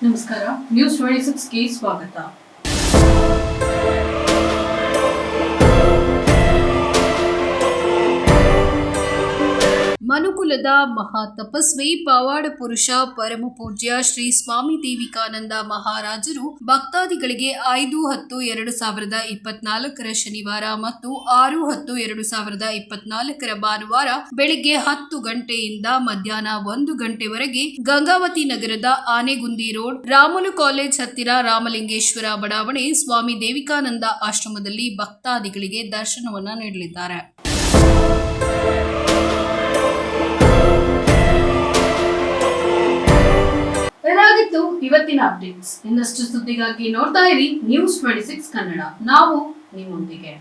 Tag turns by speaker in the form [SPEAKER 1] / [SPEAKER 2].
[SPEAKER 1] ನಮಸ್ಕಾರ, ನ್ಯೂಸ್ 26ಗೆ ಸ್ವಾಗತ. ಮನುಕುಲದ ಮಹಾ ತಪಸ್ವಿ ಪವಾಡ ಪುರುಷ ಪರಮ ಪೂಜ್ಯ ಶ್ರೀ ಸ್ವಾಮಿ ದೇವಿಕಾನಂದ ಮಹಾರಾಜರು ಭಕ್ತಾದಿಗಳಿಗೆ 5-10-2024 ಶನಿವಾರ ಮತ್ತು 6-10-2024 ಭಾನುವಾರ ಬೆಳಿಗ್ಗೆ 10 ಗಂಟೆಯಿಂದ ಮಧ್ಯಾಹ್ನ 1 ಗಂಟೆವರೆಗೆ ಗಂಗಾವತಿ ನಗರದ ಆನೆಗುಂದಿ ರೋಡ್, ರಾಮುಲು ಕಾಲೇಜ್ ಹತ್ತಿರ ರಾಮಲಿಂಗೇಶ್ವರ ಬಡಾವಣೆ ಸ್ವಾಮಿ ದೇವಿಕಾನಂದ ಆಶ್ರಮದಲ್ಲಿ ಭಕ್ತಾದಿಗಳಿಗೆ ದರ್ಶನವನ್ನ ನೀಡಲಿದ್ದಾರೆ. ಇದಾಗಿತ್ತು ಇವತ್ತಿನ ಅಪ್ಡೇಟ್ಸ್. ಇನ್ನಷ್ಟು ಸುದ್ದಿಗಾಗಿ ನೋಡ್ತಾ ಇರಿ ನ್ಯೂಸ್ 26 ಕನ್ನಡ. ನಾವು ನಿಮ್ಮೊಂದಿಗೆ.